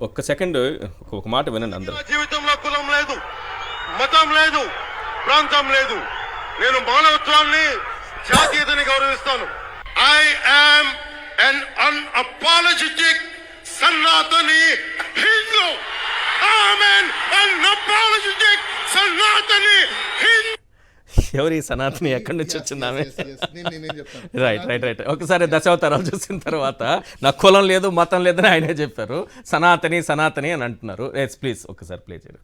ఒక్క సెకండ్ ఒక మాట వినండి అందరూ. జీవితంలో కులం లేదు, మతం లేదు, ప్రాంతం లేదు. నేను మానవత్వాన్ని, జాతీయతని గౌరవిస్తాను. I am an unapologetic Sanatani Hindu. I am an unapologetic Sanatani Hindu. ఎవరి సనాతని ఎక్కడి నుంచి వచ్చింది ఆమె? రైట్. ఒకసారి దశావతారాలు చూసిన తర్వాత నాకు కులం లేదు, మతం లేదని ఆయనే చెప్పారు. సనాతని అని అంటున్నారు. ప్లీజ్ ఒకసారి ప్లే చేయండి.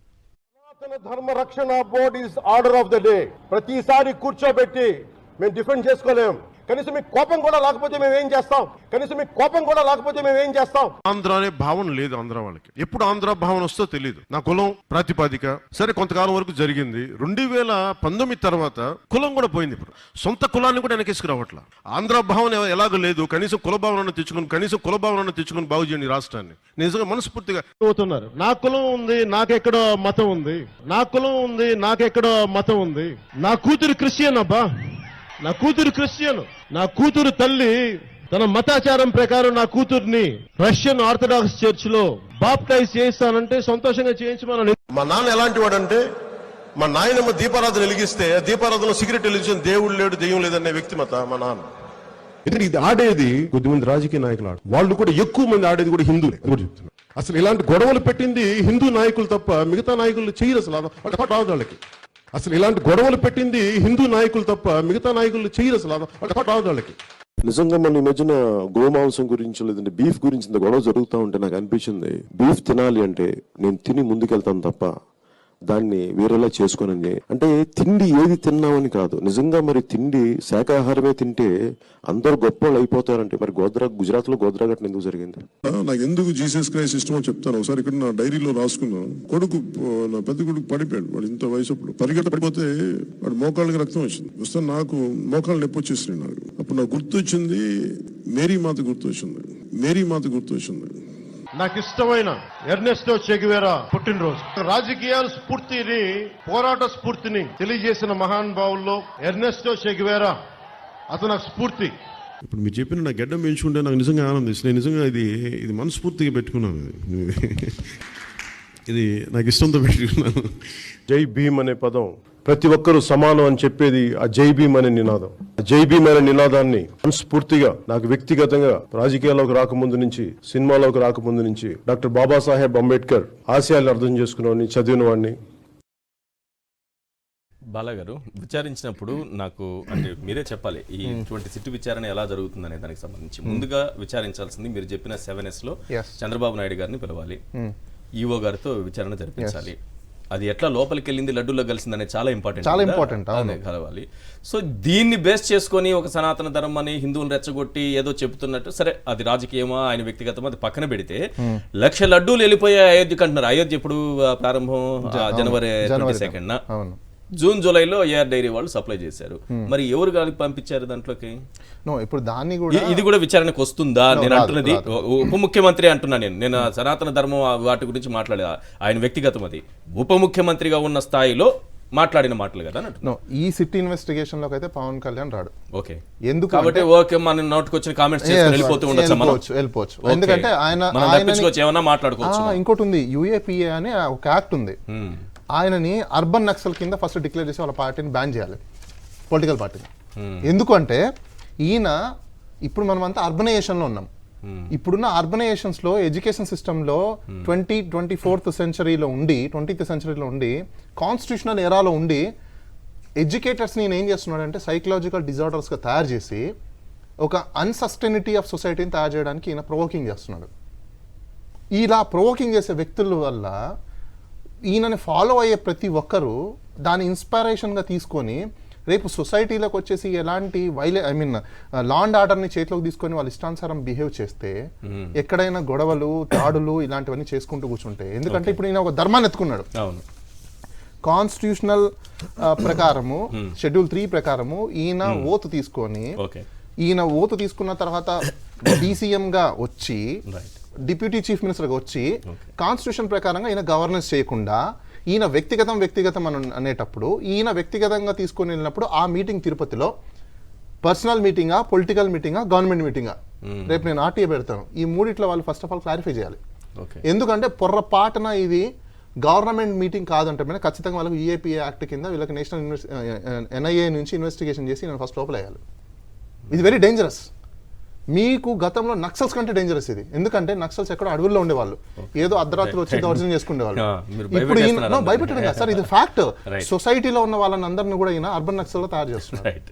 సనాతన ధర్మ రక్షణ board is order of the day. ప్రతిసారి కూర్చోబెట్టి మేము డిఫెండ్ చేసుకోలేం. కనీసం మీకు కోపం కూడా లేకపోతే మేము ఏం చేస్తాం? ఆంధ్ర అనే భావన లేదు ఆంధ్ర వాళ్ళకి. ఎప్పుడు ఆంధ్ర భావన వస్తో తెలియదు. నా కులం ప్రాతిపాదిక సరే కొంతకాలం వరకు జరిగింది. 2019 తర్వాత కులం కూడా పోయింది. ఇప్పుడు సొంత కులాన్ని కూడా వెనకేసుకురావట్ల. ఆంధ్ర భావన ఎలాగో లేదు. కనీసం కుల భావనను తెచ్చుకుని బాగు చేయండి రాష్ట్రాన్ని. నిజంగా మనస్ఫూర్తిగా అవుతున్నారు. నా కులం ఉంది, నాకెక్కడో మతం ఉంది. నా కూతురు క్రిస్టియన్ అబ్బా, నా కూతురు తల్లి తన మతాచారం ప్రకారం నా కూతుర్ని రష్యన్ ఆర్థడాక్స్ చర్చ్ లో బాప్టైజ్ చేయిస్తానంటే సంతోషంగా చేయించమని. మా నాన్న ఎలాంటి వాడంటే, మా నాయనమ్మ దీపారాధన వెలిగిస్తే దీపారాధనలో సిగరెట్ వెలిగించిన దేవుడు లేడు, దెయ్యం లేదనే వ్యక్తిమత మా నాన్న. ఇది ఆడేది కొద్దిమంది రాజకీయ నాయకులు వాళ్ళు కూడా ఎక్కువ మంది ఆడేది కూడా హిందువులే కూడా చెప్తున్నారు. అసలు ఇలాంటి గొడవలు పెట్టింది హిందూ నాయకులు తప్ప మిగతా నాయకులు చేయరు. వాళ్ళకి వాళ్ళకి నిజంగా మన ఈ మధ్యన గోమాంసం గురించి లేదంటే బీఫ్ గురించి ఇంత గొడవ జరుగుతూ ఉంటే నాకు అనిపించింది, బీఫ్ తినాలి అంటే నేను తిని ముందుకెళ్తాను తప్ప దాన్ని వేరేలా చేసుకోనని. అంటే తిండి ఏది తిన్నామని కాదు, నిజంగా మరి తిండి శాకాహారమే తింటే అందరూ గొప్ప వాళ్ళు అయిపోతారంటే మరి గుజరాత్ లో గోద్రా ఘటన ఎందుకు జరిగింది? నాకు ఎందుకు జీసస్ క్రైస్ట్ ఇష్టమో చెప్తాను. ఒకసారి ఇక్కడ నా డైరీలో రాసుకున్నాను. నా పెద్ద కొడుకు పడిపోయాడు. వాడు ఇంత వయసు పడిపోతే వాడు మోకాళ్ళకి రక్తం వచ్చింది. వస్తే నాకు మోకాళ్ళు నొప్పి వచ్చేసినాయి. నాకు అప్పుడు నాకు గుర్తొచ్చింది మేరీ మాత గుర్తొచ్చింది. నాకు ఇష్టమైన ఎర్నెస్టో చే గెవేరా పుట్టినరోజు. రాజకీయాల స్ఫూర్తిని, పోరాట స్ఫూర్తిని తెలియజేసిన మహానుభావుల్లో ఎర్నెస్టో చే గెవేరా అతను నాకు స్ఫూర్తి. ఇప్పుడు మీరు చెప్పిన నా గడ్డం పెంచుకుంటే నాకు నిజంగా ఆనందిస్తుంది. నేను నిజంగా ఇది మనస్ఫూర్తిగా పెట్టుకున్నాను. ఇది నాకు ఇష్టంతో పెట్టుకున్నాను. జై భీమ్ అనే పదం ప్రతి ఒక్కరూ సమానం అని చెప్పేది ఆ జై భీమ్ అనే నినాదం. జై భీమ్ అనే నినాదాన్ని మనస్ఫూర్తిగా నాకు వ్యక్తిగతంగా రాజకీయాల్లోకి రాకముందు నుంచి, సినిమాలోకి రాకముందు నుంచి డాక్టర్ బాబాసాహెబ్ అంబేద్కర్ ఆశయాలను అర్థం చేసుకున్నవాడిని, చదివిన వాడిని. బాలగారు విచారించినప్పుడు నాకు అంటే మీరే చెప్పాలి ఇటువంటి సిట్టు విచారణ ఎలా జరుగుతుందనే దానికి సంబంధించి. ముందుగా విచారించాల్సింది మీరు చెప్పిన 7S లో చంద్రబాబు నాయుడు గారిని పిలవాలి, ఈఓ గారితో విచారణ జరిపించాలి. అది ఎట్లా లోపలికి వెళ్ళింది, లడ్డూలో కలిసిందనే చాలా ఇంపార్టెంట్ కలవాలి. సో దీన్ని బేస్ చేసుకొని ఒక సనాతన ధర్మాన్ని హిందువులు రెచ్చగొట్టి ఏదో చెబుతున్నట్టు, సరే అది రాజకీయమా ఆయన వ్యక్తిగతమా అది పక్కన పెడితే 1,00,000 లడ్డూలు వెళ్ళిపోయే అయోధ్యకు అంటున్నారు. అయోధ్య ఎప్పుడు ప్రారంభం? జనవరి 22న. జూన్ జూలైలో ఏఆర్ డైరీ వాళ్ళు సప్లై చేశారు. మరి ఎవరు కలిపి పంపించారు దాంట్లోకి? ఇప్పుడు దాన్ని కూడా ఇది కూడా విచారణకు వస్తుందా? నేను అంటున్నది ఉప ముఖ్యమంత్రి అంటున్నా. నేను సనాతన ధర్మం వాటి గురించి మాట్లాడే ఆయన వ్యక్తిగతం, అది ఉప ముఖ్యమంత్రిగా ఉన్న స్థాయిలో మాట్లాడిన మాటలు కదా. ఈ సిటీ ఇన్వెస్టిగేషన్ లోకి అయితే పవన్ కళ్యాణ్ రాడు. ఓకే, ఎందుకు కాబట్టి ఓకే మన నోటికి వచ్చిన కామెంట్స్ చేసుకొని వెళ్ళిపోవచ్చు. ఎందుకంటే ఆయన ఏమన్నా మాట్లాడుకోవచ్చు. ఇంకోటి ఉంది, యుఏపిఏ అనే ఒక యాక్ట్ ఉంది. ఆయనని అర్బన్ నక్సల్ కింద ఫస్ట్ డిక్లేర్ చేసి వాళ్ళ పార్టీని బ్యాన్ చేయాలి, పొలిటికల్ పార్టీని. ఎందుకంటే ఈయన ఇప్పుడు మనం అంతా అర్బనైజేషన్లో ఉన్నాం. ఇప్పుడున్న అర్బనైజేషన్స్లో ఎడ్యుకేషన్ సిస్టంలో 20th సెంచరీలో ఉండి, 20th సెంచరీలో ఉండి, కాన్స్టిట్యూషనల్ ఎరాలో ఉండి ఎడ్యుకేటర్స్ని ఈయన ఏం చేస్తున్నాడు అంటే సైకలాజికల్ డిజార్డర్స్గా తయారు చేసి ఒక అన్సస్టైనిటీ ఆఫ్ సొసైటీని తయారు చేయడానికి ఈయన ప్రొవోకింగ్ చేస్తున్నాడు. ఇలా ప్రొవోకింగ్ చేసే వ్యక్తుల వల్ల ఈయనని ఫాలో అయ్యే ప్రతి ఒక్కరూ దాని ఇన్స్పిరేషన్గా తీసుకొని రేపు సొసైటీలోకి వచ్చేసి ఎలాంటి లా అండ్ ఆర్డర్ని చేతిలోకి తీసుకొని వాళ్ళు ఇష్టానుసారం బిహేవ్ చేస్తే ఎక్కడైనా గొడవలు, దాడులు ఇలాంటివన్నీ చేసుకుంటూ కూర్చుంటే, ఎందుకంటే ఇప్పుడు ఈయన ఒక ధర్మాన్ని ఎత్తుకున్నాడు. కాన్స్టిట్యూషనల్ ప్రకారము షెడ్యూల్ 3 ప్రకారము ఈయన ఓతు తీసుకొని, ఈయన ఓతు తీసుకున్న తర్వాత డీసీఎంగా వచ్చి, డిప్యూటీ చీఫ్ మినిస్టర్గా వచ్చి, కాన్స్టిట్యూషన్ ప్రకారంగా ఈయన గవర్నెన్స్ చేయకుండా ఈయన వ్యక్తిగతం అని అనేటప్పుడు, ఈయన వ్యక్తిగతంగా తీసుకొని వెళ్ళినప్పుడు ఆ మీటింగ్ తిరుపతిలో పర్సనల్ మీటింగా, పొలిటికల్ మీటింగా, గవర్నమెంట్ మీటింగా, రేపు నేను ఆర్టీఏ పెడతాను. ఈ మూడిట్లో వాళ్ళు ఫస్ట్ ఆఫ్ ఆల్ క్లారిఫై చేయాలి. Okay. ఎందుకంటే పొర్రపాటున ఇది గవర్నమెంట్ మీటింగ్ కాదంటే మీద ఖచ్చితంగా వాళ్ళకి యూఏపీఏ యాక్ట్ కింద వీళ్ళకి నేషనల్ ఎన్ఐఏ నుంచి ఇన్వెస్టిగేషన్ చేసి నేను ఫస్ట్ లోపల వేయాలి. ఇది వెరీ డేంజరస్. మీకు గతంలో నక్సల్స్ కంటే డేంజరస్ ఇది. ఎందుకంటే నక్సల్స్ ఎక్కడో అడవుల్లో ఉండేవాళ్ళు, ఏదో అర్ధరాత్రులు వచ్చి దౌర్జన్యం చేసుకునేవాళ్ళు. మీరు ఇప్పుడు భయపెట్టేస్తున్నారు భయపెట్టడం కాదు సార్, ఇది ఫ్యాక్ట్. Right. సొసైటీలో ఉన్న వాళ్ళని అందరినీ కూడా ఈయన అర్బన్ నక్సల్ తయారు చేస్తున్నారు. రైట్